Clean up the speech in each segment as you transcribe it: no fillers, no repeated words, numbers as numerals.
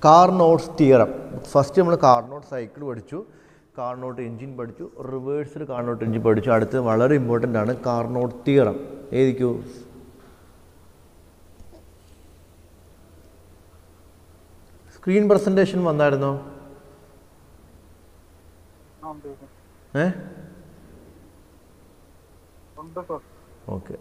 Carnot's theorem. First നമ്മൾ Carnot cycle പഠിച്ചു, Carnot engine പഠിച്ചു, റിവേഴ്സ്ഡ് കാർനോട്ട് എൻജിൻ പഠിച്ചു. അടുത്ത് വളരെ ഇമ്പോർട്ടൻ്റ് ആണ് കാർനോട്ട് തിയറം. ഏതിക്കൂ? സ്ക്രീൻ പ്രസൻറ്റേഷൻ വന്നായിരുന്നോ? ഓക്കെ.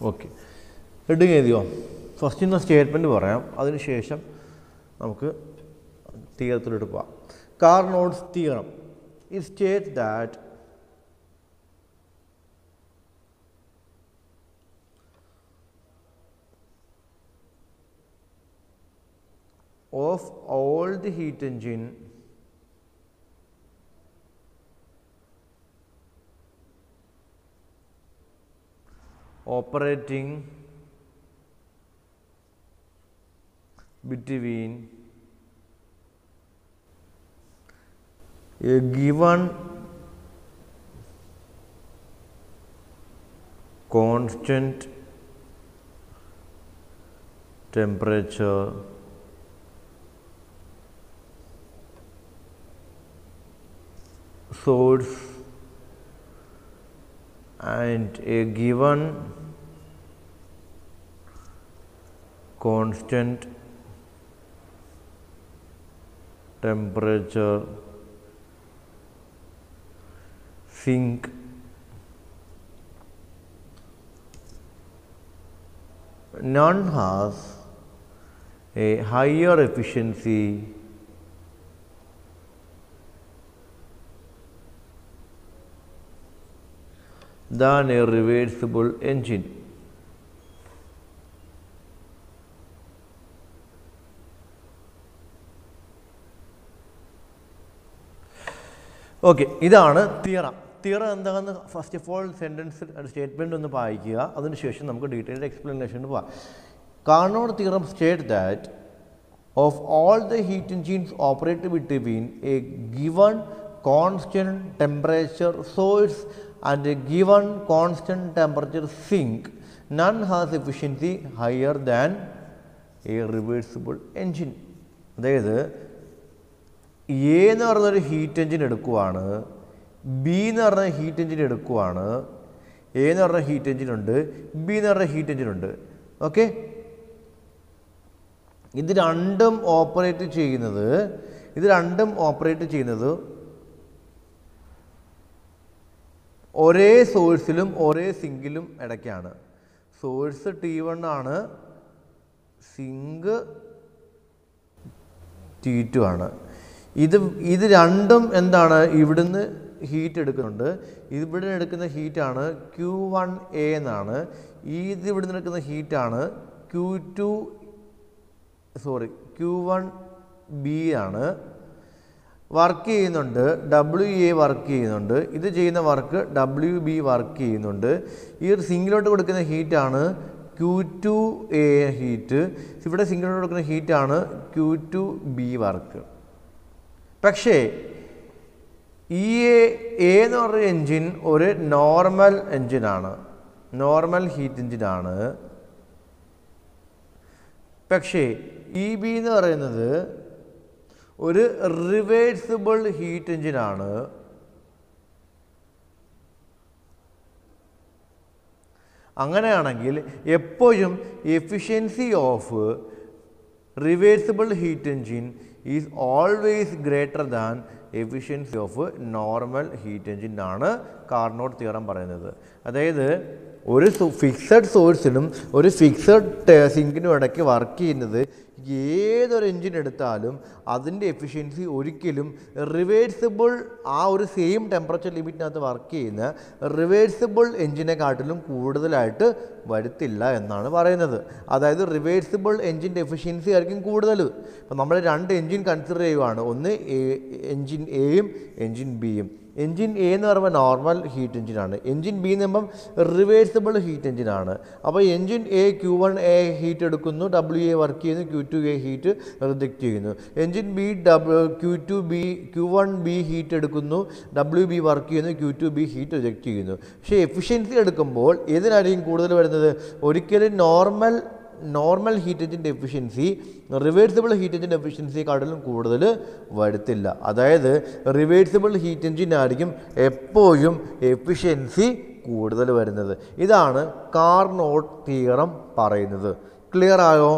ഓക്കെ, ഹെഡിങ് എഴുതിയോ? ഫസ്റ്റ് ഇന്ന് സ്റ്റേറ്റ്മെൻറ്റ് പറയാം, അതിനുശേഷം നമുക്ക് തിയറത്തിലോട്ട് പോവാം. Carnot's theorem it states that of all the heat engine operating between a given constant temperature source and a given constant temperature sink none has a higher efficiency than a reversible engine. Okay, ഇതാണ് theorem. Theorem എന്താണെന്ന് first of all sentence statement ഒന്ന് വായിക്കുക, അതിനുശേഷം നമുക്ക് detailed എക്സ്പ്ലനേഷന് പോവാം. Carnot theorem state that of all the heat engines operate between A given constant temperature source and a given constant temperature sink, none has efficiency higher than a reversible engine. അതായത് A എന്ന് പറഞ്ഞൊരു heat engine എടുക്കുവാണ്, B എന്ന് പറഞ്ഞ heat engine എടുക്കുവാണ്. A എന്ന് പറഞ്ഞ heat engine ഉണ്ട്, B എന്ന് പറഞ്ഞ ഹീറ്റ് എൻജിൻ ഉണ്ട്. ഓക്കെ, ഇത് രണ്ടും ഓപ്പറേറ്റ് ചെയ്യുന്നത് ഒരേ സോഴ്സിലും ഒരേ സിങ്കിലും ഇടയ്ക്കാണ്. സോഴ്സ് T1 ആണ്, സിങ്ക് T2 ആണ്. ഇത് രണ്ടും എന്താണ്? ഇവിടുന്ന് ഹീറ്റ് എടുക്കുന്നുണ്ട്. ഇവിടെ എടുക്കുന്ന ഹീറ്റാണ് Q1A എന്നാണ്. ഇത് ഇവിടുന്ന് എടുക്കുന്ന ഹീറ്റാണ് Q1B ആണ്. വർക്ക് ചെയ്യുന്നുണ്ട്, WA വർക്ക് ചെയ്യുന്നുണ്ട്. ഇത് ചെയ്യുന്ന വർക്ക് WB വർക്ക് ചെയ്യുന്നുണ്ട്. ഈ ഒരു സിങ്കിലോട്ട് കൊടുക്കുന്ന ഹീറ്റാണ് Q2A ഹീറ്റ്. ഇവിടെ സിങ്കിലോട്ട് കൊടുക്കുന്ന ഹീറ്റാണ് Q2B വർക്ക്. പക്ഷേ ഈ എ എന്ന് പറഞ്ഞ എൻജിൻ ഒരു നോർമൽ എൻജിനാണ്, നോർമൽ ഹീറ്റ് എൻജിനാണ്. പക്ഷേ EB എന്ന് പറയുന്നത് ഒരു റിവേഴ്സിബിൾ ഹീറ്റ് എൻജിനാണ്. അങ്ങനെയാണെങ്കിൽ എപ്പോഴും efficiency of reversible heat engine is always greater than efficiency of normal heat engine ആണ് കാർനോട്ട് തിയറം പറയുന്നത്. അതായത് ഒരു ഫിക്സഡ് സോഴ്സിനും ഒരു ഫിക്സഡ് സിങ്കിനും ഇടയ്ക്ക് വർക്ക് ചെയ്യുന്നത് ഏതൊരു എൻജിൻ എടുത്താലും അതിൻ്റെ എഫിഷ്യൻസി ഒരിക്കലും റിവേഴ്സിബിൾ ആ ഒരു സെയിം ടെമ്പറേച്ചർ ലിമിറ്റിനകത്ത് വർക്ക് ചെയ്യുന്ന റിവേഴ്സിബിൾ എൻജിനെക്കാട്ടിലും കൂടുതലായിട്ട് വരുത്തില്ല എന്നാണ് പറയുന്നത്. അതായത് റിവേഴ്സിബിൾ എൻജിൻ്റെ എഫിഷ്യൻസി ആയിരിക്കും കൂടുതൽ. ഇപ്പം നമ്മൾ രണ്ട് എൻജിൻ കൺസിഡർ ചെയ്യുവാണ്, ഒന്ന് എൻജിൻ എയും എൻജിൻ ബിയും. എൻജിൻ എ എന്ന് പറയുമ്പോൾ നോർമൽ ഹീറ്റ് എഞ്ചിനാണ്. എൻജിൻ ബി എന്ന് പറയുമ്പം റിവേഴ്സിബിൾ ഹീറ്റ് എഞ്ചിനാണ്. അപ്പോൾ എൻജിൻ എ Q1A ഹീറ്റ് എടുക്കുന്നു, WA വർക്ക് ചെയ്യുന്നു, Q2A ഹീറ്റ് റിജക്റ്റ് ചെയ്യുന്നു. എൻജിൻ ബി Q1B ഹീറ്റ് എടുക്കുന്നു, WB വർക്ക് ചെയ്യുന്നു, Q2B ഹീറ്റ് റിജക്റ്റ് ചെയ്യുന്നു. പക്ഷേ എഫിഷ്യൻസി എടുക്കുമ്പോൾ ഏതിനായിരിക്കും കൂടുതൽ വരുന്നത്? ഒരിക്കലും നോർമൽ ഹീറ്റ് എഞ്ചിൻ്റെ എഫിഷ്യൻസി റിവേഴ്സിബിൾ ഹീറ്റ് എഞ്ചിൻ്റെ എഫിഷ്യൻസിയെക്കാട്ടിലും കൂടുതൽ വരുത്തില്ല. അതായത് റിവേഴ്സിബിൾ ഹീറ്റ് എഞ്ചിനായിരിക്കും എപ്പോഴും എഫിഷ്യൻസി കൂടുതൽ വരുന്നത്. ഇതാണ് കാർനോട്ട് തിയറം പറയുന്നത്. ക്ലിയർ ആയോ?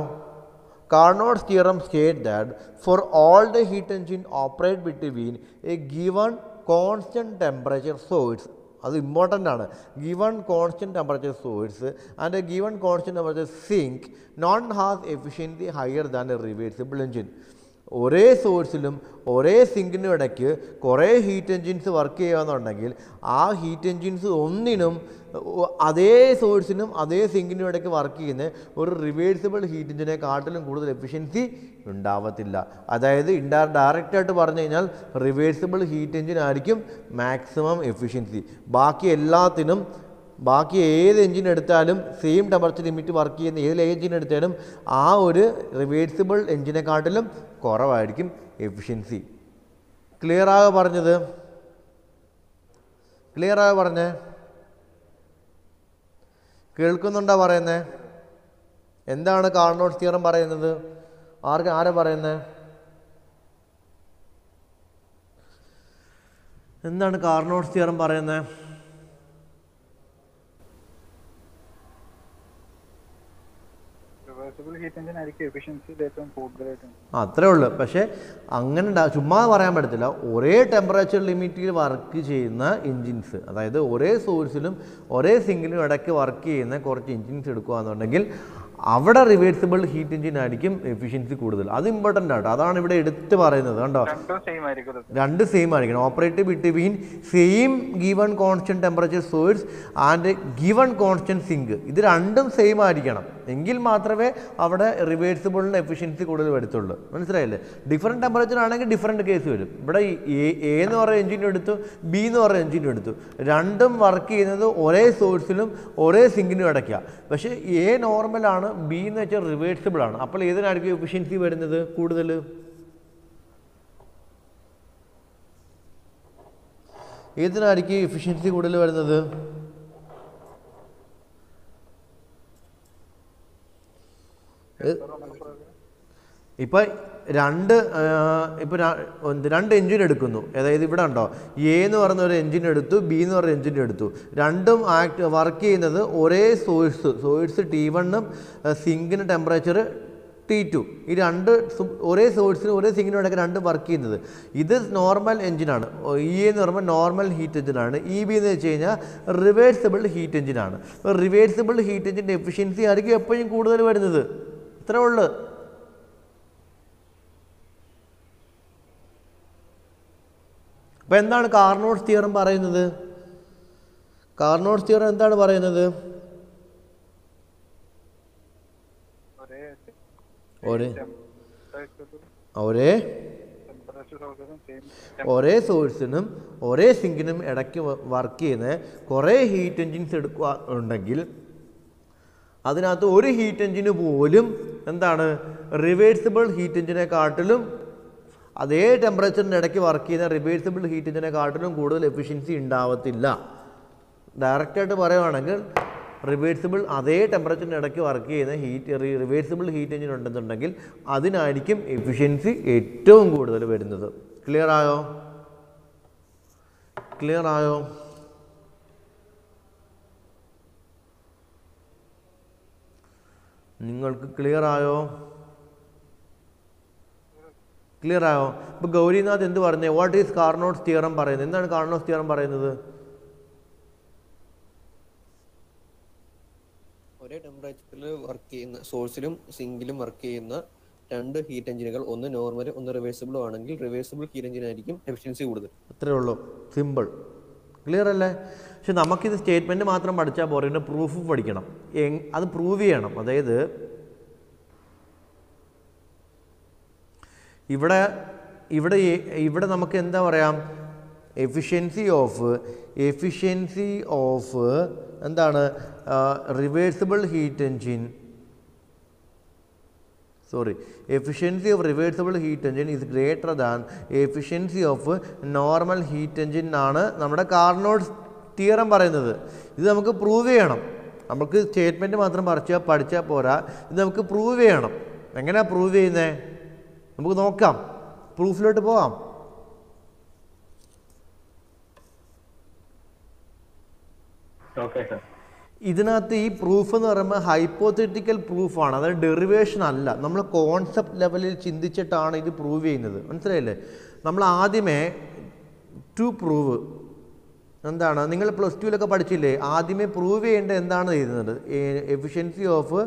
Carnot's theorem states that for all the heat engine operate between a given constant temperature source, അത് ഇമ്പോർട്ടൻ്റ് ആണ്, given constant temperature source and a given constant temperature sink none has efficiency higher than a reversible engine. ഒരേ സോഴ്സിലും ഒരേ സിങ്കിനും ഇടയ്ക്ക് കുറേ heat engines work ചെയ്യുകയെന്നുണ്ടെങ്കിൽ ആ heat engines ഒന്നിനും അതേ സോഴ്സിനും അതേ സിങ്കിനും ഇടയ്ക്ക് വർക്ക് ചെയ്യുന്ന ഒരു റിവേഴ്സിബിൾ ഹീറ്റ് എഞ്ചിനെക്കാട്ടിലും കൂടുതൽ എഫിഷ്യൻസി ഉണ്ടാവത്തില്ല. അതായത് ഡയറക്റ്റായിട്ട് പറഞ്ഞു കഴിഞ്ഞാൽ റിവേഴ്സിബിൾ ഹീറ്റ് എഞ്ചിൻ ആയിരിക്കും മാക്സിമം എഫിഷ്യൻസി. ബാക്കി ഏത് എഞ്ചിൻ എടുത്താലും സെയിം ടെമ്പറേച്ചർ ലിമിറ്റ് വർക്ക് ചെയ്യുന്ന ഏത് എഞ്ചിൻ എടുത്താലും ആ ഒരു റിവേഴ്സിബിൾ എഞ്ചിനെക്കാട്ടിലും കുറവായിരിക്കും എഫിഷ്യൻസി. ക്ലിയർ ആകെ പറഞ്ഞത്? ക്ലിയർ ആകെ പറഞ്ഞേ? കേൾക്കുന്നുണ്ടോ പറയുന്നത്? എന്താണ് കാർനോട്ട്സ് തിയറം പറയുന്നത്? ആരാ പറയുന്നത്? എന്താണ് കാർനോട്ട്സ് തിയറം പറയുന്നത്? അത്രേ ഉള്ളൂ. പക്ഷേ അങ്ങനെ ചുമ്മാ പറയാൻ പറ്റത്തില്ല. ഒരേ ടെമ്പറേച്ചർ ലിമിറ്റിൽ വർക്ക് ചെയ്യുന്ന എൻജിൻസ്, അതായത് ഒരേ സോഴ്സിലും ഒരേ സിങ്കിലും ഇടയ്ക്ക് വർക്ക് ചെയ്യുന്ന കുറച്ച് എൻജിൻസ് എടുക്കുകയെന്നുണ്ടെങ്കിൽ അവിടെ റിവേഴ്സിബിൾ ഹീറ്റ് എഞ്ചിൻ ആയിരിക്കും എഫിഷ്യൻസി കൂടുതൽ. അത് ഇമ്പോർട്ടൻ്റ് ആട്ടോ. അതാണ് ഇവിടെ എടുത്ത് പറയുന്നത്. കണ്ടോ, രണ്ട് സെയിം ആയിരിക്കണം. Operate between same given constant temperature source and given constant sink. ഇത് രണ്ടും സെയിം ആയിരിക്കണം. എങ്കിൽ മാത്രമേ അവിടെ റിവേഴ്സിബിളിന് എഫിഷ്യൻസി കൂടുതൽ വരത്തുള്ളൂ. മനസ്സിലായില്ലേ? ഡിഫറെൻറ്റ് ടെമ്പറേച്ചർ ആണെങ്കിൽ ഡിഫറെൻറ്റ് കേസ് വരും. ഇവിടെ എ എന്ന് പറയുന്ന എഞ്ചിനും എടുത്തു, ബി എന്ന് പറയുന്ന എഞ്ചിനും എടുത്തു. രണ്ടും വർക്ക് ചെയ്യുന്നത് ഒരേ സോഴ്സിലും ഒരേ സിങ്കിനും ഇടയ്ക്കാണ്. പക്ഷേ എ നോർമലാണ്, ബി എന്ന് വെച്ചാൽ റിവേഴ്സിബിൾ ആണ്. അപ്പോൾ ഏതിനായിരിക്കും എഫിഷ്യൻസി വരുന്നത് കൂടുതൽ? ഏതിനായിരിക്കും എഫിഷ്യൻസി കൂടുതൽ വരുന്നത്? ഇപ്പം രണ്ട് എഞ്ചിൻ എടുക്കുന്നു. അതായത് ഇവിടെ ഉണ്ടോ, എ എന്ന് പറയുന്ന ഒരു എഞ്ചിൻ എടുത്തു, ബി എന്ന് പറയുന്ന എഞ്ചിൻ എടുത്തു. രണ്ടും വർക്ക് ചെയ്യുന്നത് ഒരേ സോഴ്സ് T1ഉം സിങ്കിന് ടെമ്പറേച്ചർ T2. ഈ രണ്ട് ഒരേ സോഴ്സിനും ഒരേ സിങ്കിനും ഇടയ്ക്ക് രണ്ടും വർക്ക് ചെയ്യുന്നത്. ഇത് നോർമൽ എഞ്ചിനാണ്. ഇ എന്ന് പറയുമ്പോൾ നോർമൽ ഹീറ്റ് എഞ്ചിനാണ്. ഇ ബി എന്ന് വെച്ച് കഴിഞ്ഞാൽ റിവേഴ്സിബിൾ ഹീറ്റ് എഞ്ചിനാണ്. അപ്പോൾ റിവേഴ്സിബിൾ ഹീറ്റ് എഞ്ചിൻ്റെ എഫിഷ്യൻസി ആയിരിക്കും എപ്പോഴും കൂടുതൽ വരുന്നത്. ഇത്രേ ഉള്ളൂ. അപ്പോൾ എന്താണ് കാർനോട്ട്സ് തിയറം പറയുന്നത്? കാർനോട്ട്സ് തിയറം എന്താണ് പറയുന്നത്? ഒരേ സോഴ്സിനും ഒരേ സിങ്കിനും ഇടയ്ക്ക് വർക്ക് ചെയ്യുന്ന കുറേ ഹീറ്റ് എൻജിൻസ് എടുക്കുക ഉണ്ടെങ്കിൽ അതിനകത്ത് ഒരു ഹീറ്റ് എൻജിന് പോലും എന്താണ് റിവേഴ്സിബിൾ ഹീറ്റ് എൻജിനെക്കാട്ടിലും അതേ ടെമ്പറേച്ചറിൻ്റെ ഇടയ്ക്ക് വർക്ക് ചെയ്യുന്ന റിവേഴ്സിബിൾ ഹീറ്റ് എൻജിനെക്കാട്ടിലും കൂടുതൽ എഫിഷ്യൻസി ഉണ്ടാവത്തില്ല. ഡയറക്റ്റായിട്ട് പറയുകയാണെങ്കിൽ റിവേഴ്സിബിൾ അതേ ടെമ്പറേച്ചറിൻ്റെ ഇടയ്ക്ക് വർക്ക് ചെയ്യുന്ന റിവേഴ്സിബിൾ ഹീറ്റ് എൻജിൻ ഉണ്ടെന്നുണ്ടെങ്കിൽ അതിനായിരിക്കും എഫിഷ്യൻസി ഏറ്റവും കൂടുതൽ വരുന്നത്. ക്ലിയർ ആയോ? ക്ലിയർ ആയോ? നിങ്ങൾക്ക് ക്ലിയർ ആയോ? ക്ലിയർ ആയോ? ഇപ്പോൾ ഗൗരിനാഥ് എന്ത് പറഞ്ഞേ? വാട്ട് ഈസ് കാർനോട്ട്സ് തിയറം പറയുന്നത്? എന്താണ് കാർനോട്ട്സ് തിയറം പറയുന്നത്? ഒരേ ടെമ്പറേച്ചറിൽ വർക്ക് ചെയ്യുന്ന സോഴ്സിലും സിങ്കിലും വർക്ക് ചെയ്യുന്ന രണ്ട് ഹീറ്റ് എഞ്ചിനുകൾ, ഒന്ന് നോർമൽ ഒന്ന് റിവേഴ്സിബിളും ആണെങ്കിൽ റിവേഴ്സിബിൾ ഹീറ്റ് എഞ്ചിൻ ആയിരിക്കും എഫിഷ്യൻസി കൂടുതൽ. അത്രേ ഉള്ളൂ. സിമ്പിൾ. ക്ലിയർ അല്ലേ? പക്ഷെ നമുക്കിത് സ്റ്റേറ്റ്മെൻറ്റ് മാത്രം പഠിച്ചാൽ പോരെ, ഇതിൻ്റെ പ്രൂഫ് പഠിക്കണം. അത് പ്രൂവ് ചെയ്യണം. അതായത് ഇവിടെ നമുക്ക് എന്താ പറയാം, എഫിഷ്യൻസി ഓഫ് എന്താണ് reversible heat engine efficiency of reversible heat engine is greater than efficiency of normal heat engine ആണ് നമ്മുടെ കാർനോട്ട് തിയറം പറയുന്നത്. ഇത് നമുക്ക് പ്രൂവ് ചെയ്യണം. നമുക്ക് സ്റ്റേറ്റ്മെൻറ്റ് മാത്രം പഠിച്ചാൽ പോരാ, ഇത് നമുക്ക് പ്രൂവ് ചെയ്യണം. എങ്ങനെയാണ് പ്രൂവ് ചെയ്യുന്നത്? നമുക്ക് നോക്കാം, പ്രൂഫിലോട്ട് പോകാം. ഇതിനകത്ത് ഈ പ്രൂഫ് എന്ന് പറയുമ്പോൾ ഹൈപ്പോത്തറ്റിക്കൽ പ്രൂഫാണ്, അതായത് ഡെറിവേഷൻ അല്ല. നമ്മൾ കോൺസെപ്റ്റ് ലെവലിൽ ചിന്തിച്ചിട്ടാണ് ഇത് പ്രൂവ് ചെയ്യുന്നത്. മനസ്സിലായില്ലേ? നമ്മൾ ആദ്യമേ ടു പ്രൂവ് എന്താണ്, നിങ്ങൾ +2 പഠിച്ചില്ലേ? ആദ്യമേ പ്രൂവ് ചെയ്യേണ്ടത് എന്താണ് ചെയ്യുന്നത്? Efficiency of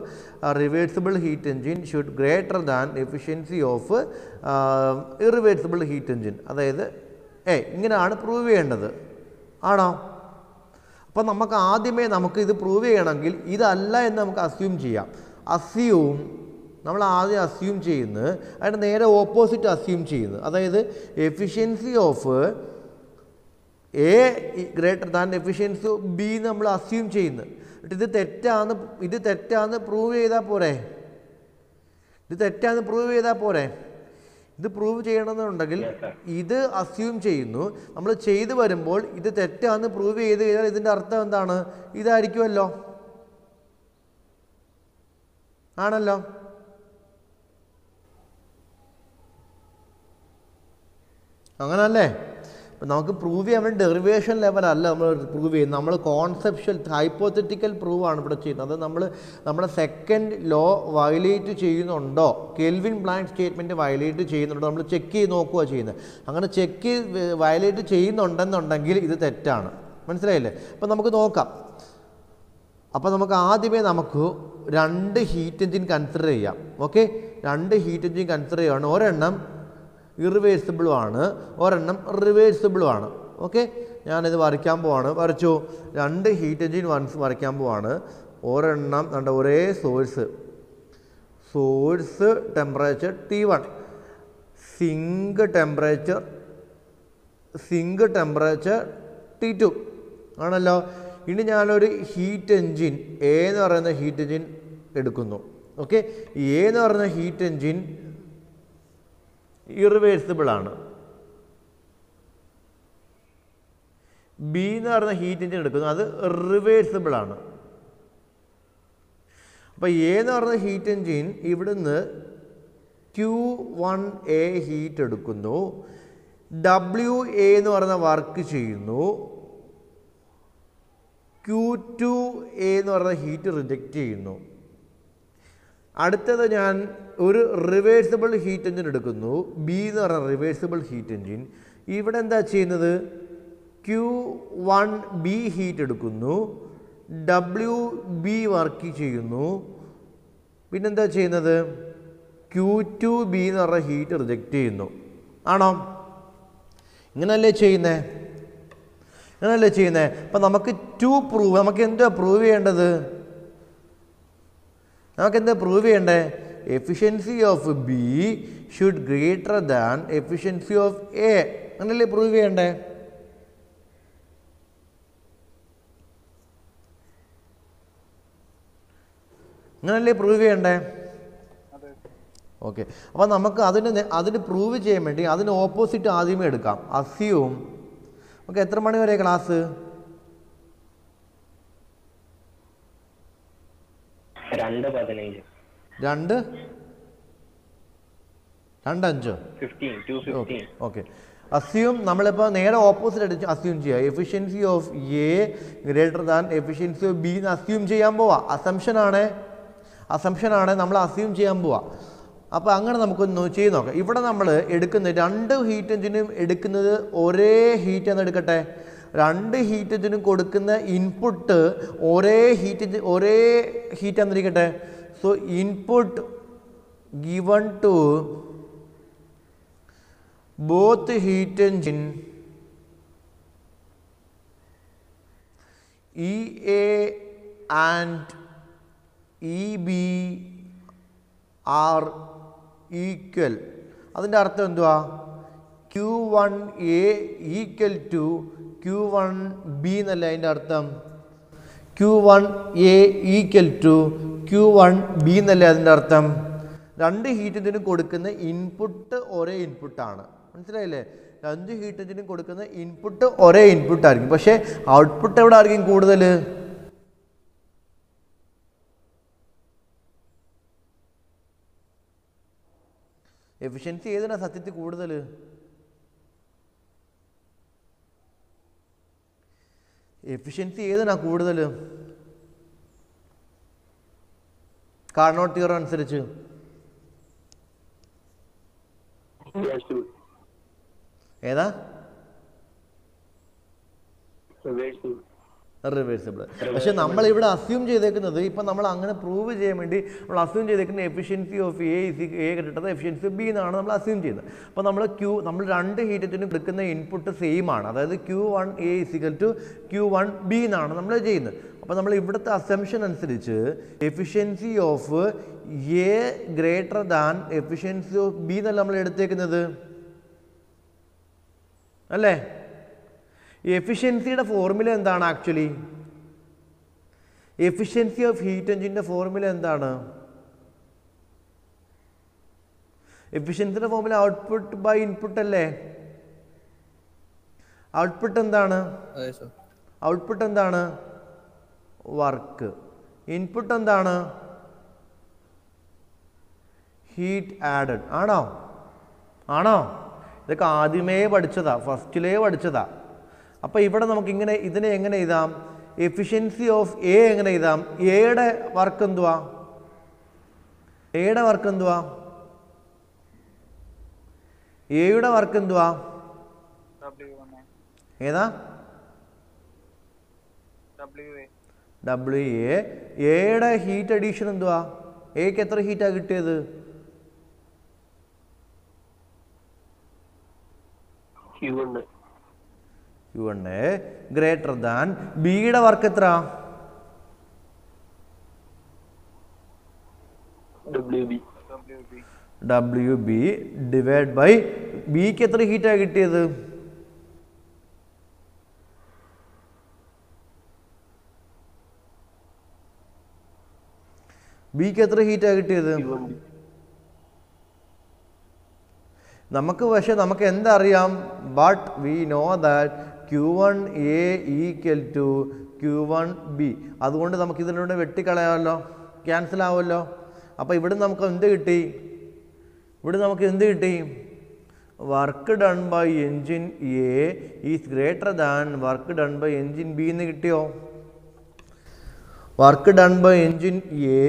reversible heat engine should greater than efficiency of irreversible heat engine. അതായത് ഇങ്ങനെയാണ് പ്രൂവ് ചെയ്യേണ്ടത്, ആണോ? അപ്പോൾ നമുക്ക് ആദ്യമേ ഇത് പ്രൂവ് ചെയ്യണമെങ്കിൽ ഇതല്ല എന്ന് നമുക്ക് അസ്യൂം ചെയ്യാം. നമ്മൾ ആദ്യം അസ്യൂം ചെയ്യുന്നത് അതിൻ്റെ നേരെ ഓപ്പോസിറ്റ് അസ്യൂം ചെയ്യുന്നത്. അതായത് efficiency of A greater than efficiency of B നമ്മൾ അസ്യൂം ചെയ്യുന്നത്. ഇത് തെറ്റാന്ന് പ്രൂവ് ചെയ്താൽ പോരെ? ഇത് പ്രൂവ് ചെയ്യണമെന്നുണ്ടെങ്കിൽ ഇത് അസ്യൂം ചെയ്യുന്നു. നമ്മൾ ചെയ്തു വരുമ്പോൾ ഇത് തെറ്റാന്ന് പ്രൂവ് ചെയ്ത് കഴിഞ്ഞാൽ ഇതിൻ്റെ അർത്ഥം എന്താണ്? ഇതായിരിക്കുമല്ലോ, ആണല്ലോ. അങ്ങനല്ലേ? അപ്പം നമുക്ക് പ്രൂവ് ചെയ്യാൻ വേണ്ടി ഡെറിവേഷൻ ലെവലല്ല നമ്മൾ പ്രൂവ് ചെയ്യുന്നത്, നമ്മൾ കോൺസെപ്ഷ്യൽ ഹൈപ്പോത്തറ്റിക്കൽ പ്രൂവാണ് ഇവിടെ ചെയ്യുന്നത്. അത് നമ്മുടെ സെക്കൻഡ് ലോ വയലേറ്റ് ചെയ്യുന്നുണ്ടോ, കെൽവിൻ പ്ലാങ്ക് സ്റ്റേറ്റ്മെൻറ്റ് വയലേറ്റ് ചെയ്യുന്നുണ്ടോ നമ്മൾ ചെക്ക് ചെയ്ത് നോക്കുക ചെയ്യുന്നത്. അങ്ങനെ ചെക്ക് വയലേറ്റ് ചെയ്യുന്നുണ്ടെന്നുണ്ടെങ്കിൽ ഇത് തെറ്റാണ്. മനസ്സിലായില്ലേ? അപ്പം നമുക്ക് നോക്കാം. അപ്പോൾ നമുക്ക് ആദ്യമേ 2 ഹീറ്റ് എൻജിൻ കൺസിഡർ ചെയ്യാം. ഓക്കെ, 2 ഹീറ്റ് എൻജിൻ കൺസിഡർ ചെയ്യുകയാണ്. ഒരെണ്ണം ഇറിവേഴ്സിബിളും ആണ്, ഒരെണ്ണം റിവേഴ്സിബിളും ആണ്. ഓക്കെ, ഞാനിത് വരയ്ക്കാൻ പോവാണ്. വരച്ചു. 2 ഹീറ്റ് എൻജിൻ വരയ്ക്കാൻ പോവാണ്. ഒരെണ്ണം ഒരേ source temperature T1, zinc temperature T2 ആണല്ലോ. ഇനി ഞാനൊരു ഹീറ്റ് എൻജിൻ എ എന്ന് പറയുന്ന ഹീറ്റ് എൻജിൻ എടുക്കുന്നു. ഓക്കെ, എ എന്ന് പറയുന്ന ഹീറ്റ് എൻജിൻ ഇറിവേഴ്സിബിൾ ആണ്. ബി എന്ന് പറയുന്ന ഹീറ്റ് എൻജിൻ എടുക്കുന്നു, അത് റിവേഴ്സിബിൾ ആണ്. അപ്പോൾ എ എന്ന് പറയുന്ന ഹീറ്റ് എൻജിൻ ഇവിടുന്ന് Q1A ഹീറ്റ് എടുക്കുന്നു, WA എന്ന് പറയുന്ന വർക്ക് ചെയ്യുന്നു, Q2A എന്ന് പറയുന്ന ഹീറ്റ് റിജക്റ്റ് ചെയ്യുന്നു. അടുത്തത് ഞാൻ ഒരു റിവേഴ്സിബിൾ ഹീറ്റ് എൻജിൻ എടുക്കുന്നു, ബി എന്ന് പറയുന്ന റിവേഴ്സിബിൾ ഹീറ്റ് എൻജിൻ. ഇവിടെ എന്താ ചെയ്യുന്നത്? Q1B ഹീറ്റ് എടുക്കുന്നു, WB വർക്ക് ചെയ്യുന്നു. പിന്നെന്താ ചെയ്യുന്നത്? Q2B എന്ന് പറഞ്ഞ ഹീറ്റ് റിജക്റ്റ് ചെയ്യുന്നു. ആണോ? ഇങ്ങനല്ലേ ചെയ്യുന്നത്? അപ്പം നമുക്ക് നമുക്ക് എന്താ പ്രൂവ് ചെയ്യേണ്ടത്? Efficiency of B should greater than efficiency of A. അങ്ങനല്ലേ പ്രൂവ് ചെയ്യണ്ടേ? ഓക്കെ, അപ്പോൾ നമുക്ക് അതിന് പ്രൂവ് ചെയ്യാൻ വേണ്ടി അതിന് ഓപ്പോസിറ്റ് ആദ്യമേ എടുക്കാം. അസ്യൂം. ഓക്കെ, എത്ര മണി വരെ ക്ലാസ്? 2:5. ഓക്കെ, അസ്യൂം നമ്മളിപ്പോൾ നേരെ ഓപ്പോസിറ്റ് അടിച്ച് അസ്യൂം ചെയ്യുക. Efficiency of A greater than efficiency of B എന്ന് അസ്യൂം ചെയ്യാൻ പോവാം. അസംഷനാണ് നമ്മൾ അസ്യൂം ചെയ്യാൻ പോവാം. അപ്പോൾ അങ്ങനെ നമുക്കൊന്ന് ചെയ്ത് നോക്കാം. ഇവിടെ നമ്മൾ എടുക്കുന്ന 2 ഹീറ്റ് എൻജിനും എടുക്കുന്നത് ഒരേ ഹീറ്റ് എന്ന് എടുക്കട്ടെ. 2 ഹീറ്റ് എൻജിനും കൊടുക്കുന്ന ഇൻപുട്ട് ഒരേ ഹീറ്റ് എന്നിരിക്കട്ടെ. So input given to both heat engine EA and EB are equal. അതിൻ്റെ അർത്ഥം എന്തുവാ? Q1A ഈക്വൽ ടു Q1B എന്നല്ലേ അതിൻ്റെ അർത്ഥം? Q1A ഈക്വൽ ടു Q1B എന്നല്ലേ അതിൻ്റെ അർത്ഥം? രണ്ട് ഹീറ്റ് എഞ്ചിനും കൊടുക്കുന്ന ഇൻപുട്ട് ഒരേ ഇൻപുട്ടാണ്. മനസ്സിലായില്ലേ? രണ്ട് ഹീറ്റ് എഞ്ചിനും കൊടുക്കുന്ന ഇൻപുട്ട് ഒരേ ഇൻപുട്ടായിരിക്കും. പക്ഷേ ഔട്ട്പുട്ട് എവിടെ ആയിരിക്കും കൂടുതൽ? എഫിഷ്യൻസി ഏതിനാ സത്യത്തിൽ കൂടുതൽ? എഫിഷ്യൻസി ഏതിനാ കൂടുതൽ? കാർനോട്ട് തിയറം അനുസരിച്ച് ഏതാ? റിവേഴ്സിബിൾ. പക്ഷെ നമ്മളിവിടെ അസ്യൂം ചെയ്തേക്കുന്നത്, ഇപ്പം നമ്മൾ അങ്ങനെ പ്രൂവ് ചെയ്യാൻ വേണ്ടി നമ്മൾ അസ്യൂം ചെയ്തേക്കുന്നത് എഫിഷ്യൻസി ഓഫ് എ കിട്ടുന്നത് എഫിഷ്യൻസി ബി എന്നാണ് നമ്മൾ അസ്യൂം ചെയ്യുന്നത്. അപ്പോൾ നമ്മൾ രണ്ട് ഹീറ്റ് എഞ്ചിനും എടുക്കുന്ന ഇൻപുട്ട് സെയിം ആണ്. അതായത് Q1A = Q1B എന്നാണ് നമ്മൾ ചെയ്യുന്നത്. അപ്പോൾ നമ്മൾ ഇവിടുത്തെ അസംഷൻ അനുസരിച്ച് efficiency of A greater than efficiency of B എന്നല്ല നമ്മൾ എടുത്തേക്കുന്നത് അല്ലേ? ഈ എഫിഷ്യൻസിയുടെ ഫോർമുല എന്താണ്? ആക്ച്വലി എഫിഷ്യൻസി ഓഫ് ഹീറ്റ് എഞ്ചിൻ്റെ ഫോർമുല എന്താണ്? എഫിഷ്യൻസിയുടെ ഫോർമുല ഔട്ട്പുട്ട് ബൈ ഇൻപുട്ട് അല്ലേ? ഔട്ട്പുട്ട് എന്താണ്? ഔട്ട്പുട്ട് എന്താണ്? വർക്ക്. ഇൻപുട്ട് എന്താണ്? Heat added. ആണോ? ഇതൊക്കെ ആദ്യമേ പഠിച്ചതാ, ഫസ്റ്റിലേ പഠിച്ചതാ. അപ്പോൾ ഇവിടെ നമുക്ക് ഇതിനെ എങ്ങനെ എഴുതാം? എഫിഷ്യൻസി ഓഫ് എ എങ്ങനെ എഴുതാം? എയുടെ വർക്ക് എന്തുവാ? എയുടെ വർക്ക് എന്തുവാ? എയുടെ വർക്ക് എന്തുവാ? ഏതാ? WA. എയുടെ ഹീറ്റ് അഡീഷൻ എന്തുവാ? എക്ക് എത്ര ഹീറ്റാ കിട്ടിയത്? Q1A ഗ്രേറ്റർ ദാൻ ബിയുടെ വർക്ക് എത്ര? WB ഡിവൈഡ് ബൈ ബിക്ക് എത്ര ഹീറ്റാ കിട്ടിയത്? ബിക്ക് എത്ര ഹീറ്റാ കിട്ടിയത്? നമുക്ക് എന്തറിയാം? But we know that Q1A = Q1B. അതുകൊണ്ട് നമുക്ക് ഇതിലൂടെ വെട്ടിക്കളയാമല്ലോ, ക്യാൻസൽ ആവുമല്ലോ. അപ്പോൾ ഇവിടെ നമുക്ക് എന്ത് കിട്ടി? Work done by engine A is greater than work done by engine B എന്ന് കിട്ടിയോ? Work done by engine A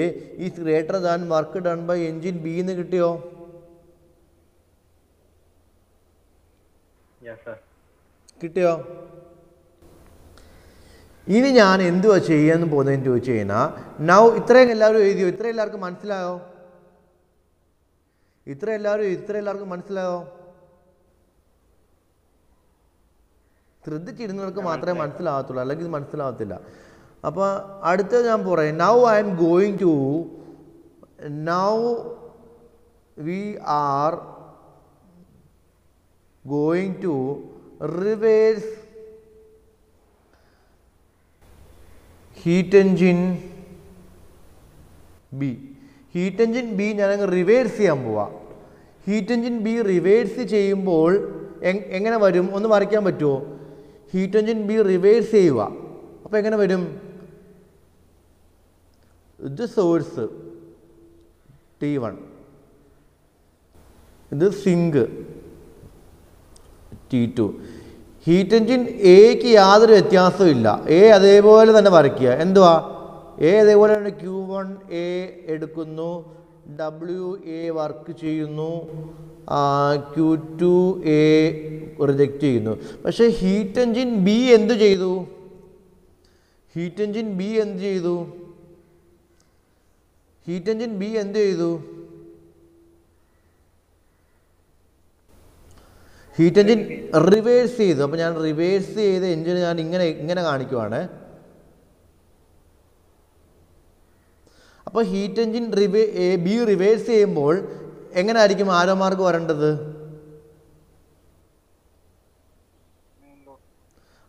is greater than work done by engine B എന്ന് കിട്ടിയോ? കിട്ടിയോ? ഇനി ഞാൻ എന്തുവാ ചെയ്യാന്ന് പോകുന്നതെന്ന് ചോദിച്ചു കഴിഞ്ഞാൽ, നൗ ഇത്രയും എല്ലാവരും എഴുതിയോ? ഇത്രയും എല്ലാവർക്കും മനസ്സിലായോ? എല്ലാവർക്കും മനസ്സിലായോ? ശ്രദ്ധിച്ചിരുന്നവർക്ക് മാത്രമേ മനസ്സിലാകത്തുള്ളൂ, അല്ലെങ്കിൽ മനസ്സിലാകത്തില്ല. അപ്പോൾ അടുത്തത് ഞാൻ പറയാം. we are going to reverse heat engine B. Heat engine B ഞാനങ്ങ് റിവേഴ്സ് ചെയ്യാൻ പോവാം. ഹീറ്റ് എഞ്ചിൻ ബി റിവേഴ്സ് ചെയ്യുമ്പോൾ എങ്ങനെ വരും? ഒന്ന് വരയ്ക്കാൻ പറ്റുമോ? ഹീറ്റ് എഞ്ചിൻ ബി റിവേഴ്സ് ചെയ്യുക. അപ്പോൾ എങ്ങനെ വരും? ഇത് സോഴ്സ് T1, ഇത് സിങ്ക് T2. ഹീറ്റ് എഞ്ചിൻ എക്ക് യാതൊരു വ്യത്യാസവും ഇല്ല. എ അതേപോലെ തന്നെ വരയ്ക്കുക. എന്തുവാ? എ അതേപോലെ തന്നെ Q1A എടുക്കുന്നു, WA വർക്ക് ചെയ്യുന്നു, Q2A റിജക്റ്റ് ചെയ്യുന്നു. പക്ഷേ ഹീറ്റ് എഞ്ചിൻ ബി എന്ത് ചെയ്തു? ഹീറ്റ് എഞ്ചിൻ ബി എന്ത് ചെയ്തു? ഹീറ്റ് എഞ്ചിൻ റിവേഴ്സ് ചെയ്തു. അപ്പോൾ ഞാൻ റിവേഴ്സ് ചെയ്ത എഞ്ചിൻ ഞാൻ ഇങ്ങനെ കാണിക്കുവാണ്. അപ്പോൾ ഹീറ്റ് എഞ്ചിൻ ബി റിവേഴ്സ് ചെയ്യുമ്പോൾ എങ്ങനെ ആയിരിക്കും ആരോ മാർക്ക് വരേണ്ടത്?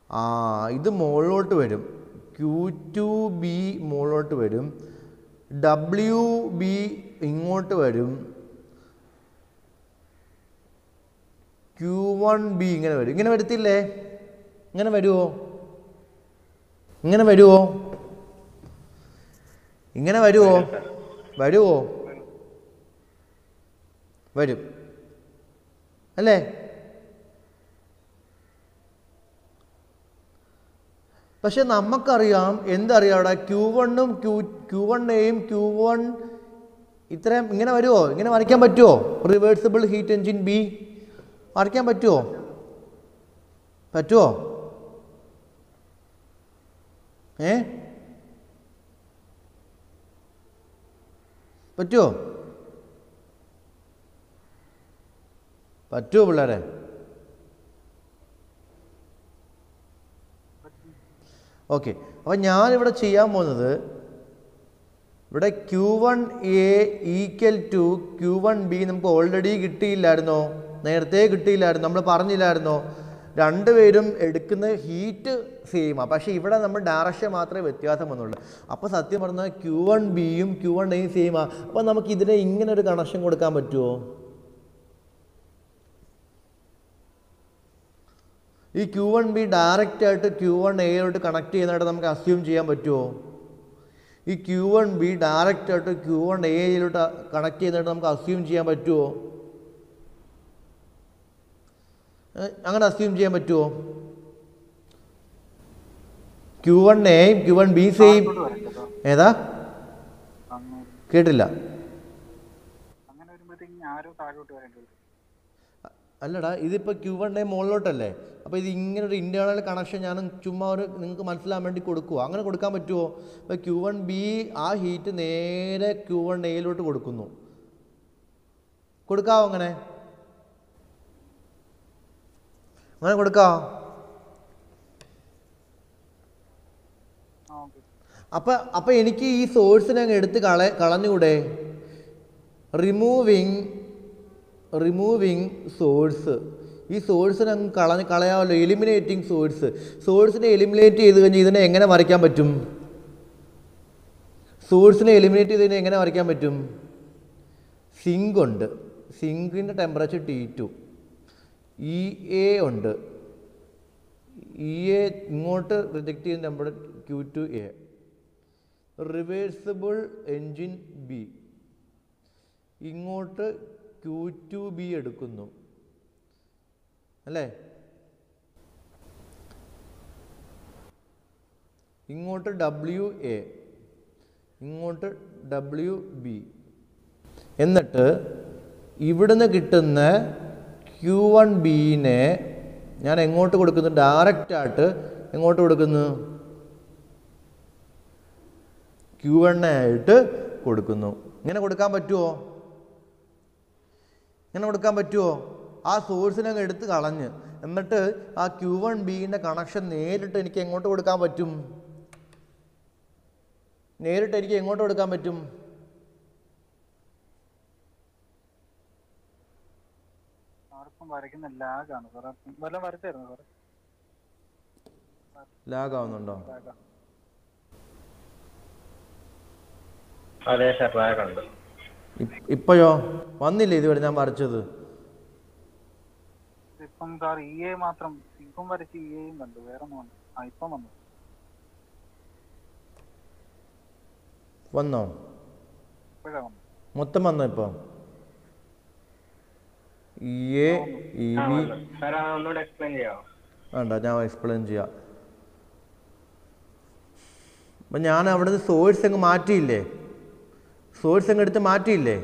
ആ ഇത് മുകളിലോട്ട് വരും, Q2B മുകളിലോട്ട് വരും, WB ഇങ്ങോട്ട് വരും, Q1B ഇങ്ങനെ വരും. ഇങ്ങനെ വരത്തില്ലേ? ഇങ്ങനെ വരുമോ? ഇങ്ങനെ വരുമോ? ഇങ്ങനെ വരുമോ? വരുമോ? വരും അല്ലേ? പക്ഷെ നമുക്കറിയാം എന്തറിയാം, അവിടെ Q1ഉം Q1Aയും Q1 ഇത്രയും ഇങ്ങനെ വരുമോ? ഇങ്ങനെ വരയ്ക്കാൻ പറ്റുമോ? റിവേഴ്സിബിൾ ഹീറ്റ് എഞ്ചിൻ ബി വരയ്ക്കാൻ പറ്റുമോ? പറ്റുമോ? പറ്റുമോ? പറ്റുമോ പിള്ളേരെ? ഓക്കെ, അപ്പം ഞാനിവിടെ ചെയ്യാൻ പോകുന്നത്, ഇവിടെ Q1A = Q1B നമുക്ക് ഓൾറെഡി കിട്ടിയില്ലായിരുന്നോ? നേരത്തെ കിട്ടിയില്ലായിരുന്നു, നമ്മൾ പറഞ്ഞില്ലായിരുന്നോ? രണ്ടുപേരും എടുക്കുന്ന ഹീറ്റ് സെയിമാണ്, പക്ഷേ ഇവിടെ നമ്മൾ ഡയറക്ഷൻ മാത്രമേ വ്യത്യാസം വന്നുള്ളൂ. അപ്പോൾ സത്യം പറഞ്ഞാൽ Q1Bയും Q1Aയും സെയിമാണ്. അപ്പോൾ നമുക്ക് ഇതിനെ ഇങ്ങനെ ഒരു കണക്ഷൻ കൊടുക്കാൻ പറ്റുമോ? ഈ Q1B ഡയറക്റ്റായിട്ട് Q1Aയോട്ട് കണക്ട് ചെയ്യുന്നതായിട്ട് നമുക്ക് അസ്യൂം ചെയ്യാൻ പറ്റുമോ? ഈ Q1B ഡയറക്റ്റായിട്ട് Q1Aയിലോട്ട് കണക്ട് ചെയ്യുന്നതായിട്ട് നമുക്ക് അസ്യൂം ചെയ്യാൻ പറ്റുമോ? അങ്ങനെ അസ്യൂം ചെയ്യാൻ പറ്റുമോ? Q1Aയും Q1B സെയിം. ഏതാ? കേട്ടില്ല. അല്ലടാ, ഇതിപ്പോൾ Q1A മുകളിലോട്ടല്ലേ, അപ്പോൾ ഇത് ഇങ്ങനൊരു ഇൻറ്റേർണൽ കണക്ഷൻ ഞാൻ ചുമ്മാ ഒരു നിങ്ങൾക്ക് മനസ്സിലാൻ വേണ്ടി കൊടുക്കുമോ? അങ്ങനെ കൊടുക്കാൻ പറ്റുമോ? ഇപ്പോൾ Q1B ആ ഹീറ്റ് നേരെ Q1Aയിലോട്ട് കൊടുക്കുന്നു. കൊടുക്കാവോ? അങ്ങനെ അങ്ങനെ കൊടുക്കാം. അപ്പം എനിക്ക് ഈ സോഴ്സിനെ അങ്ങ് എടുത്ത് കളഞ്ഞുകൂടെ? റിമൂവിങ് സോഴ്സ്, ഈ സോഴ്സിനെ അങ്ങ് കളയാമല്ലോ. എലിമിനേറ്റിംഗ് സോഴ്സിനെ എലിമിനേറ്റ് ചെയ്ത് കഴിഞ്ഞാൽ ഇതിനെ എങ്ങനെ വരയ്ക്കാൻ പറ്റും? സോഴ്സിനെ എലിമിനേറ്റ് ചെയ്തതിനെ എങ്ങനെ വരയ്ക്കാൻ പറ്റും? സിങ്ക് ഉണ്ട്, സിങ്കിൻ്റെ ടെമ്പറേച്ചർ T2, EA ഉണ്ട്, EA ഇങ്ങോട്ട് റിജക്റ്റ് ചെയ്യുന്ന temperature Q2A, reversible engine B ഇങ്ങോട്ട് Q2B എടുക്കുന്നു അല്ലേ? ഇങ്ങോട്ട് WA, ഇങ്ങോട്ട് WB. എന്നിട്ട് ഇവിടുന്ന് കിട്ടുന്ന Q1Bനെ ഞാൻ എങ്ങോട്ട് കൊടുക്കുന്നു? ഡയറക്റ്റായിട്ട് എങ്ങോട്ട് കൊടുക്കുന്നു? Q1ആയിട്ട് കൊടുക്കുന്നു. ഇങ്ങനെ കൊടുക്കാൻ പറ്റുമോ? ഇങ്ങനെ കൊടുക്കാൻ പറ്റുമോ? ആ സോഴ്സിനെ അങ്ങ് എടുത്ത് കളഞ്ഞ് എന്നിട്ട് ആ Q1Bൻ്റെ കണക്ഷൻ നേരിട്ട് എനിക്ക് എങ്ങോട്ട് കൊടുക്കാൻ പറ്റും? നേരിട്ട് എനിക്ക് എങ്ങോട്ട് കൊടുക്കാൻ പറ്റും? ലാഗാവുന്നുണ്ടോ? ഇപ്പോഴോ? വന്നില്ലേ ഇതുവരെ ഞാൻ വരച്ചത്? വന്നോ? മൊത്തം വന്നോ? ഇപ്പം വേണ്ട, ഞാൻ എക്സ്പ്ലെയിൻ ചെയ്യാം. അപ്പം ഞാൻ അവിടുന്ന് സോഴ്സ് അങ്ങ് മാറ്റിയില്ലേ? സോഴ്സ് അങ്ങ് എടുത്ത് മാറ്റിയില്ലേ?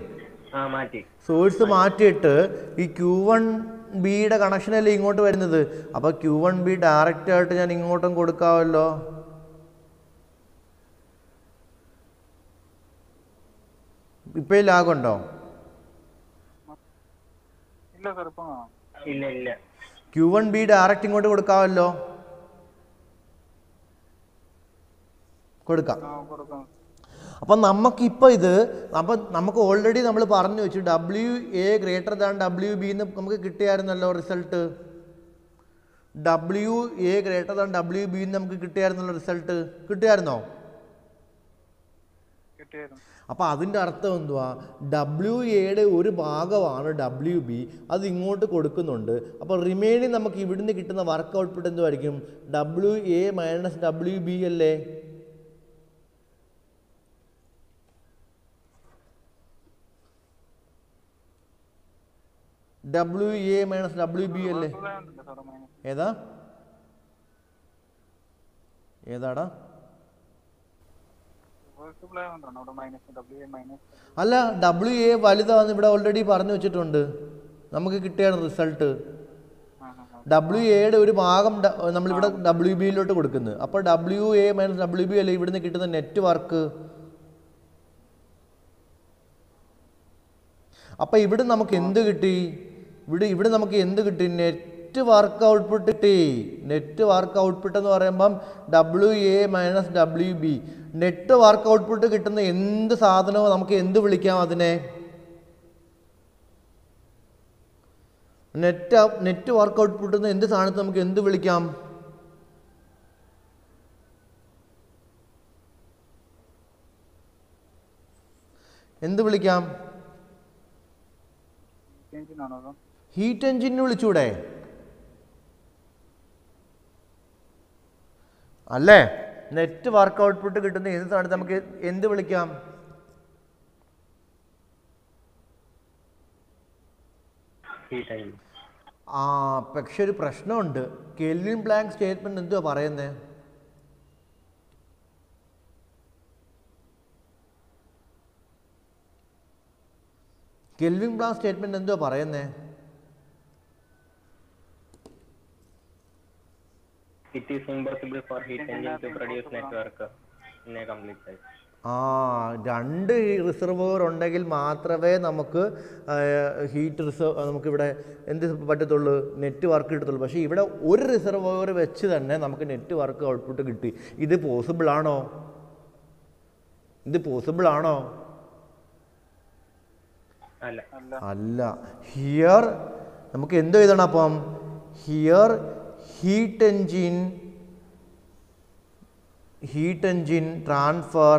സോഴ്സ് മാറ്റിയിട്ട് ഈ Q1Bയുടെ കണക്ഷനല്ലേ ഇങ്ങോട്ട് വരുന്നത്. അപ്പോൾ Q1B ഡയറക്റ്റായിട്ട് ഞാൻ ഇങ്ങോട്ടും കൊടുക്കാമല്ലോ. ഇപ്പൊ ലാഗുണ്ടോ? Q1B ഡയറക്റ്റ് ഇങ്ങോട്ട് കൊടുക്കാമല്ലോ. കൊടുക്കാം. അപ്പം നമുക്കിപ്പോൾ നമുക്ക് ഓൾറെഡി നമ്മൾ പറഞ്ഞു വെച്ചു WA > WB എന്ന് നമുക്ക് കിട്ടിയായിരുന്നല്ലോ result. W A greater than W B നമുക്ക് കിട്ടിയായിരുന്നല്ലോ റിസൾട്ട്. കിട്ടിയായിരുന്നോ? അപ്പോൾ അതിൻ്റെ അർത്ഥം എന്തുവാ? ഡബ്ല്യു എയുടെ ഒരു ഭാഗമാണ് ഡബ്ല്യു ബി, അത് ഇങ്ങോട്ട് കൊടുക്കുന്നുണ്ട്. അപ്പോൾ റിമൈനിങ് നമുക്ക് ഇവിടുന്ന് കിട്ടുന്ന വർക്ക് ഔട്ട്പുട്ട് എന്തുമായിരിക്കും? W A minus W B അല്ലേ? W A minus W B അല്ലേ? ഏതാടാ? അല്ല, ഡബ്ല്യു എ വലുതാന്ന് ഇവിടെ ഓൾറെഡി പറഞ്ഞു വെച്ചിട്ടുണ്ട്. നമുക്ക് കിട്ടിയാണ് റിസൾട്ട്. ഡബ്ല്യു എയുടെ ഒരു ഭാഗം നമ്മളിവിടെ ഡബ്ല്യു ബിയിലോട്ട് കൊടുക്കുന്നത്. അപ്പോൾ W A minus W B അല്ലേ ഇവിടുന്ന് കിട്ടുന്ന നെറ്റ് വർക്ക്. അപ്പോൾ ഇവിടെ നമുക്ക് എന്ത് കിട്ടി? ഇവിടെ നമുക്ക് എന്ത് കിട്ടി? നെറ്റ് വർക്ക് ഔട്ട്പുട്ട് കിട്ടി. നെറ്റ് വർക്ക് ഔട്ട്പുട്ട് എന്ന് പറയുമ്പം W A minus W B. Net work output കിട്ടുന്ന എന്ത് സാധനവും നമുക്ക് എന്ത് വിളിക്കാം? അതിനെ നെറ്റ് വർക്ക് ഔട്ട്പുട്ട് എന്ന എന്ത് സാധനത്തെ നമുക്ക് എന്ത് വിളിക്കാം? എന്ത് വിളിക്കാം? ഹീറ്റ് എഞ്ചിൻ വിളിച്ചൂടെ? അല്ലേ? നെറ്റ് വർക്ക് ഔട്ട്പുട്ട് കിട്ടുന്ന എന്ത് സാധനത്തെ നമുക്ക് എന്ത് വിളിക്കാം? പക്ഷെ ഒരു പ്രശ്നമുണ്ട്. കെൽവിൻ പ്ലാങ്ക് സ്റ്റേറ്റ്മെന്റ് എന്തുവാ പറയുന്നത്? കെൽവിൻ പ്ലാങ്ക് സ്റ്റേറ്റ്മെന്റ് എന്തുവാ പറയുന്നത്? It is impossible for heat engine to produce network in a complete cycle. രണ്ട് റിസർവോയർ ഉണ്ടെങ്കിൽ മാത്രമേ നമുക്ക് നമുക്കിവിടെ എന്ത് പറ്റത്തുള്ളൂ? നെറ്റ് വർക്ക് കിട്ടത്തുള്ളൂ. പക്ഷേ ഇവിടെ ഒരു റിസർവോയർ വെച്ച് തന്നെ നമുക്ക് നെറ്റ് വർക്ക് ഔട്ട്പുട്ട് കിട്ടി. ഇത് പോസിബിൾ ആണോ? അല്ല. ഹിയർ നമുക്ക് എന്ത് എഴുതണം? അപ്പം here heat engine transfer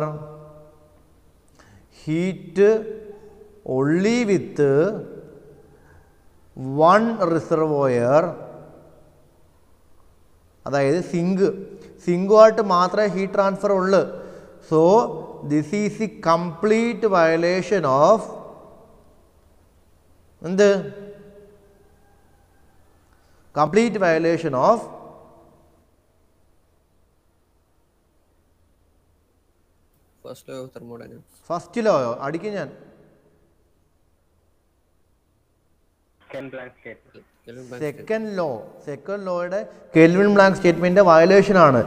heat only with one reservoir. അതായത് സിങ്കുമായിട്ട് മാത്രമേ ഹീറ്റ് ട്രാൻസ്ഫർ ഉള്ളൂ. So this is the complete violation of എന്ത്? complete violation of first law of thermodynamics. First law അടിക്കും ഞാൻ. സെക്കൻഡ് ലോയുടെ കെൽവിൻ പ്ലാങ്ക് സ്റ്റേറ്റ്മെന്റ് വയലേഷൻ ആണ്.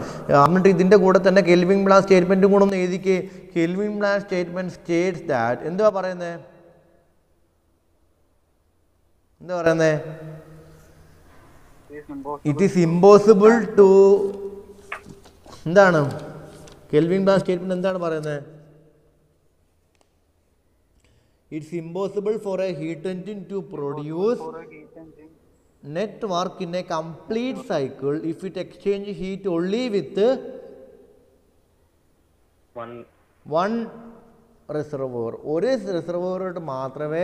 എന്നിട്ട് ഇതിന്റെ കൂടെ തന്നെ കെൽവിൻ പ്ലാങ്ക് സ്റ്റേറ്റ്മെന്റും കൂടെ ഒന്ന് എഴുതിക്കേ. Kelvin Planck statement states that എന്തുവാ പറയുന്നത്? It is impossible to എന്താണ് കെൽവിൻ പ്ലാങ്ക് സ്റ്റേറ്റ്മെന്റ് എന്താണ് പറയുന്നത്? It's impossible for a heat engine to produce net work in a complete cycle if it exchanges heat only with one reservoir. ഒരു റിസർവോയറായിട്ട് മാത്രമേ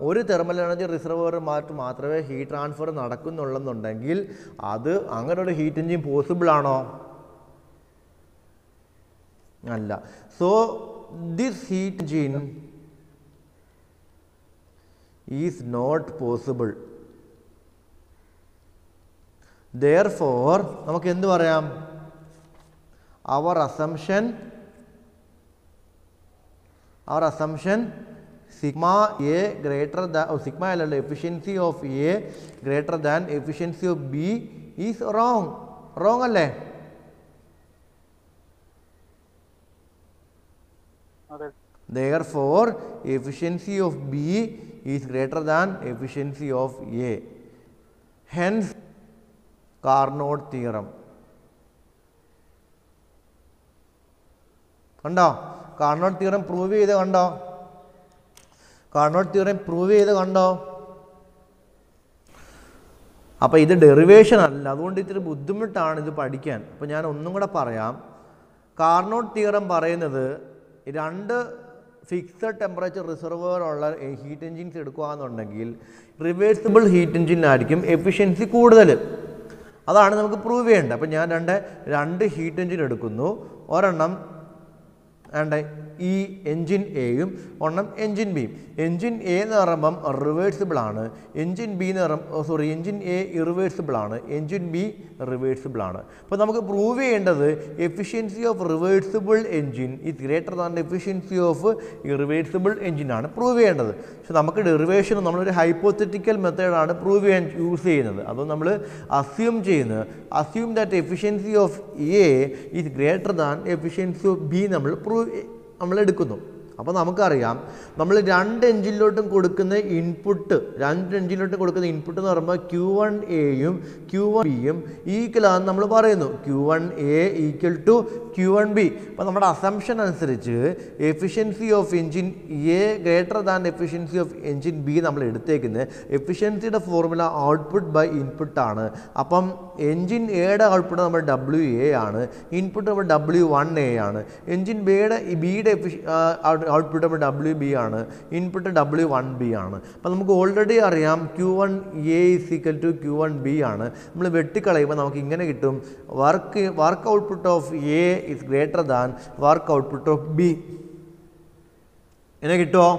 ഒരു thermal energy reservoir മാത്രമേ heat transfer നടക്കുന്നുള്ളെന്നുണ്ടെങ്കിൽ അത് അങ്ങനെ ഒരു ഹീറ്റ് എഞ്ചിൻ പോസിബിൾ ആണോ? അല്ല. So this heat engine is not possible. Therefore നമുക്ക് എന്ത് പറയാം? Our assumption sigma A greater than sigma L efficiency of A greater than efficiency of B is wrong. അല്ലേ? Therefore efficiency of B is greater than efficiency of A. Hence Carnot theorem. കണ്ടോ? Carnot theorem prove ചെയ്ത് കണ്ടോ? അപ്പോൾ ഇത് derivation അല്ല, അതുകൊണ്ട് ഇത്തിരി ബുദ്ധിമുട്ടാണ് ഇത് പഠിക്കാൻ. അപ്പോൾ ഞാൻ ഒന്നും കൂടെ പറയാം. കാർനോട്ട് തിയറം പറയുന്നത് 2 ഫിക്സഡ് ടെമ്പറേച്ചർ റിസർവോയർ ഉള്ള ഹീറ്റ് എൻജിൻസ് എടുക്കുകയെന്നുണ്ടെങ്കിൽ റിവേഴ്സിബിൾ ഹീറ്റ് എൻജിനായിരിക്കും എഫിഷ്യൻസി കൂടുതൽ. അതാണ് നമുക്ക് പ്രൂവ് ചെയ്യേണ്ടത്. അപ്പോൾ ഞാൻ രണ്ട് ഹീറ്റ് എൻജിൻ എടുക്കുന്നു. ഒരെണ്ണം ഈ എൻജിൻ എയും ഒരെണ്ണം എൻജിൻ ബിയും. എൻജിൻ എ എന്ന് പറയുമ്പം റിവേഴ്സിബിൾ ആണ്, എൻജിൻ ബി എന്ന് പറയുമ്പോൾ എൻജിൻ എ ഇറിവേഴ്സിബിൾ ആണ്, എൻജിൻ ബി റിവേഴ്സിബിൾ ആണ്. അപ്പോൾ നമുക്ക് പ്രൂവ് ചെയ്യേണ്ടത് efficiency of reversible engine is greater than efficiency of irreversible എൻജിനാണ് പ്രൂവ് ചെയ്യേണ്ടത്. പക്ഷെ നമുക്ക് ഡെറിവേഷൻ നമ്മളൊരു ഹൈപ്പോത്തറ്റിക്കൽ മെത്തേഡാണ് പ്രൂവ് ചെയ്യാൻ യൂസ് ചെയ്യുന്നത്. അത് നമ്മൾ അസ്യൂം ചെയ്യുന്നത്, assume that efficiency of A is greater than efficiency of B നമ്മൾ എടുക്കുന്നു. അപ്പോൾ നമുക്കറിയാം നമ്മൾ 2 എൻജിനിലോട്ടും കൊടുക്കുന്ന ഇൻപുട്ട്, 2 എൻജിനിലോട്ടും കൊടുക്കുന്ന ഇൻപുട്ട് എന്ന് പറയുമ്പോൾ Q1 എയും Q1 ബിയും ഈക്വലാണെന്ന് നമ്മൾ പറയുന്നു. Q1 A equal to Q1 B. അപ്പോൾ നമ്മുടെ അസംഷൻ അനുസരിച്ച് efficiency of engine A greater than efficiency of engine B നമ്മൾ എടുത്തേക്കുന്നത്. എഫിഷ്യൻസിയുടെ ഫോർമുല ഔട്ട്പുട്ട് ബൈ ഇൻപുട്ടാണ്. അപ്പം എൻജിൻ എയുടെ ഔട്ട്പുട്ട് നമ്മൾ WA ആണ്, ഇൻപുട്ട് നമ്മൾ W1A ആണ്. എൻജിൻ ബിയുടെ ഔട്ട്പുട്ട് നമ്മൾ WB ആണ്, ഇൻപുട്ട് W1B ആണ്. അപ്പോൾ നമുക്ക് ഓൾറെഡി അറിയാം Q1 A is equal to Q1 B ആണ്. നമ്മൾ വെട്ടിക്കളയുമ്പോൾ നമുക്ക് ഇങ്ങനെ കിട്ടും, work output of A is greater than work output of B. എങ്ങനെ കിട്ടുമോ?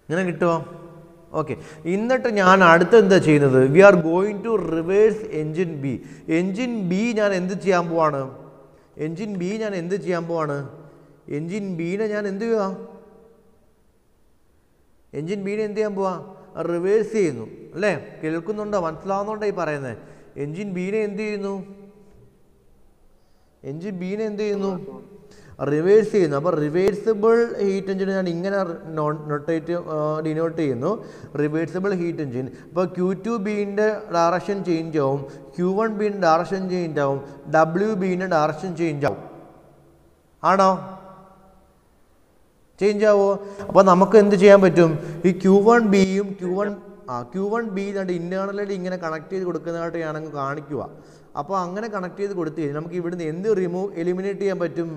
ഇങ്ങനെ കിട്ടുമോ? ഓക്കെ. എന്നിട്ട് ഞാൻ അടുത്ത് എന്താ ചെയ്യുന്നത്? We are going to reverse engine B. Engine B ഞാൻ എന്ത് ചെയ്യാൻ പോവാണ്? എൻജിൻ ബീനെ ഞാൻ എന്ത് ചെയ്യാൻ ചെയ്യുക? എൻജിൻ ബീനെ എന്ത് ചെയ്യാൻ പോവാ? റിവേഴ്സ് ചെയ്യുന്നു അല്ലേ? കേൾക്കുന്നുണ്ടോ? മനസ്സിലാവുന്നുണ്ടോ ഈ പറയുന്നത്? എൻജിൻ ബീനെ എന്ത് ചെയ്യുന്നു? റിവേഴ്സ് ചെയ്യുന്നു. അപ്പോൾ റിവേഴ്സിബിൾ ഹീറ്റ് എൻജിൻ ഞാൻ ഇങ്ങനെ ഡിനോട്ട് ചെയ്യുന്നു, റിവേഴ്സിബിൾ ഹീറ്റ് എൻജിൻ. അപ്പോൾ Q2 ബീൻ്റെ ഡയറക്ഷൻ ചേഞ്ച് ആവും, Q1 ബീൻ്റെ ഡയറക്ഷൻ ചേഞ്ച് ആവും, WBൻ്റെ ഡയറക്ഷൻ ചേഞ്ച് ആവും. ആണോ? ചേഞ്ച് ആവോ? അപ്പോൾ നമുക്ക് എന്ത് ചെയ്യാൻ പറ്റും? ഈ Q1 ബിയും Q1 ബി ഇൻറ്റേർണലായിട്ട് ഇങ്ങനെ കണക്ട് ചെയ്ത് കൊടുക്കുന്നതായിട്ട് ഞാനങ്ങ് കാണിക്കുക. അപ്പോൾ അങ്ങനെ കണക്ട് ചെയ്ത് കൊടുത്തു കഴിഞ്ഞാൽ നമുക്ക് ഇവിടുന്ന് എന്ത് എലിമിനേറ്റ് ചെയ്യാൻ പറ്റും?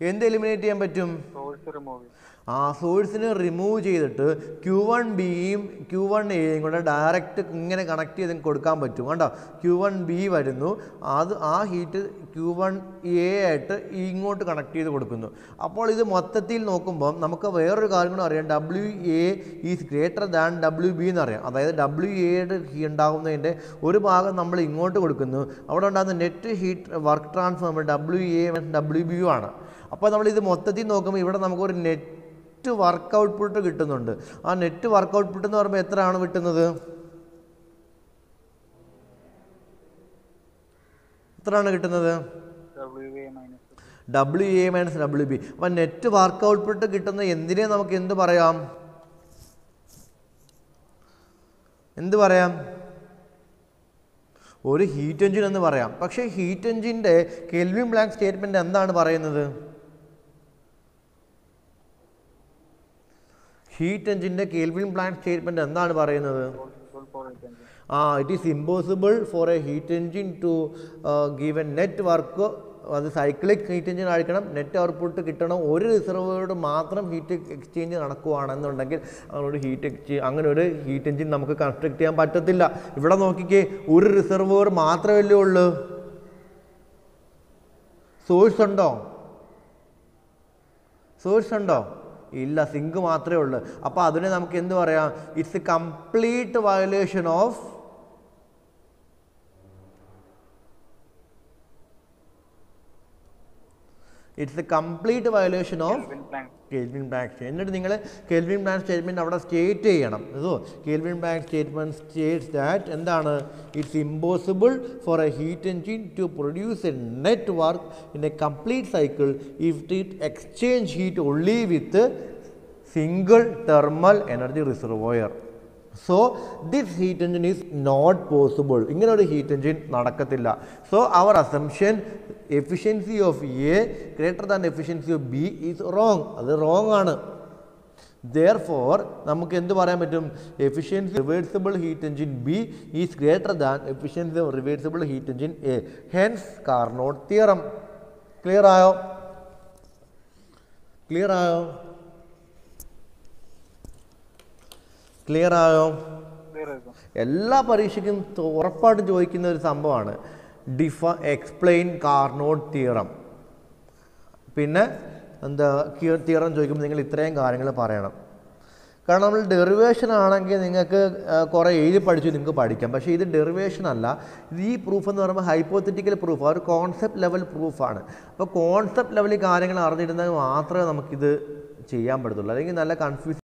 എന്ത് എലിമിനേറ്റ് ചെയ്യാൻ പറ്റും? സോഴ്സിനെ റിമൂവ് ചെയ്തിട്ട് Q1 ബിയും Q1 എയും കൂടെ ഡയറക്റ്റ് ഇങ്ങനെ കണക്ട് ചെയ്ത് കൊടുക്കാൻ പറ്റും. കണ്ടോ? Q1 ബി വരുന്നു, ആ ഹീറ്റ് Q1 എ ആയിട്ട് ഇങ്ങോട്ട് കണക്ട് ചെയ്ത് കൊടുക്കുന്നു. അപ്പോൾ ഇത് മൊത്തത്തിൽ നോക്കുമ്പോൾ നമുക്ക് വേറൊരു കാര്യം കൂടെ അറിയാം, WA is greater than WB എന്നറിയാം. അതായത് WAയുടെ ഉണ്ടാകുന്നതിൻ്റെ ഒരു ഭാഗം നമ്മൾ ഇങ്ങോട്ട് കൊടുക്കുന്നു, അവിടെ ഉണ്ടാകുന്ന net heat work transfer WA WB ആണ്. അപ്പോൾ നമ്മളിത് മൊത്തത്തിൽ നോക്കുമ്പോൾ ഇവിടെ നമുക്കൊരു നെറ്റ് വർക്ക് ഔട്ട്പുട്ട് കിട്ടുന്നുണ്ട്. ആ നെറ്റ് വർക്ക് ഔട്ട്പുട്ട് എന്ന് പറയുമ്പോൾ എത്രയാണ് കിട്ടുന്നത്? എത്രയാണ് കിട്ടുന്നത്? WA minus WB. അപ്പം നെറ്റ് വർക്ക് ഔട്ട്പുട്ട് കിട്ടുന്ന എന്തിനെ നമുക്ക് എന്ത് പറയാം? ഒരു ഹീറ്റ് എൻജിൻ എന്ന് പറയാം. പക്ഷേ ഹീറ്റ് എൻജിൻ്റെ കെൽവിൻ പ്ലാങ്ക് സ്റ്റേറ്റ്മെൻറ്റ് എന്താണ് പറയുന്നത്? ഹീറ്റ് എൻജിൻ്റെ കെൽവിൻ പ്ലാങ്ക് സ്റ്റേറ്റ്മെൻറ്റ് എന്താണ് പറയുന്നത്? It is impossible for a heat engine to give a net work. അത് സൈക്ലിക് ഹീറ്റ് എൻജിൻ ആയിരിക്കണം, നെറ്റ് ഔട്ട്പുട്ട് കിട്ടണം. ഒരു റിസർവോയറോട് മാത്രം ഹീറ്റ് എക്സ്ചേഞ്ച് നടക്കുകയാണെന്നുണ്ടെങ്കിൽ അങ്ങനെ ഒരു ഹീറ്റ് എൻജിൻ നമുക്ക് കൺസ്ട്രക്ട് ചെയ്യാൻ പറ്റത്തില്ല. ഇവിടെ നോക്കിക്കേ, ഒരു റിസർവോയർ മാത്രമല്ലേ ഉള്ളൂ. സോഴ്സ് ഉണ്ടോ? ഇല്ല, സിങ്ക് മാത്രമേ ഉള്ളൂ. അപ്പോൾ അതിനെ നമുക്ക് എന്ത് പറയാം? It's a complete violation of Kelvin Planck. എന്നിട്ട് നിങ്ങൾ കെൽവിൻ പ്ലാങ്ക് സ്റ്റേറ്റ്മെൻറ്റ് അവിടെ സ്റ്റേറ്റ് ചെയ്യണം. Kelvin Planck statement states that എന്താണ്? It's impossible for a heat engine to produce a net work in a complete cycle if it exchange heat only with single thermal energy reservoir. So this heat engine is not possible. ഇങ്ങനെ ഒരു heat engine നടക്കത്തില്ല. So our assumption efficiency of A greater than efficiency of B is wrong. അത് wrong ആണ്. Therefore നമുക്ക് എന്ത് പറയാൻ പറ്റും? Efficiency reversible heat engine B is greater than efficiency of reversible heat engine A. Hence Carnot theorem. Clear ആയോ? Clear ആയോ? Clear ആയോ? എല്ലാ പരീക്ഷയ്ക്കും ഉറപ്പായിട്ടും ചോദിക്കുന്ന ഒരു സംഭവമാണ് എക്സ്പ്ലെയിൻ കാർനോട്ട് തിയറം. പിന്നെ എന്താ തിയറം ചോദിക്കുമ്പോൾ നിങ്ങൾ ഇത്രയും കാര്യങ്ങൾ പറയണം. കാരണം നമ്മൾ ഡെറിവേഷൻ ആണെങ്കിൽ നിങ്ങൾക്ക് കുറേ എഴുതി പഠിച്ചു നിങ്ങൾക്ക് പഠിക്കാം. പക്ഷേ ഇത് ഡെറിവേഷൻ അല്ല. ഈ പ്രൂഫ് എന്ന് പറയുമ്പോൾ ഹൈപ്പോത്തറ്റിക്കൽ പ്രൂഫ്, ഒരു കോൺസെപ്റ്റ് ലെവൽ പ്രൂഫാണ്. അപ്പോൾ കോൺസെപ്റ്റ് ലെവലിൽ കാര്യങ്ങൾ അറിഞ്ഞിരുന്നാൽ മാത്രമേ നമുക്കിത് ചെയ്യാൻ പറ്റത്തുള്ളൂ. അല്ലെങ്കിൽ നല്ല കൺഫ്യൂസ്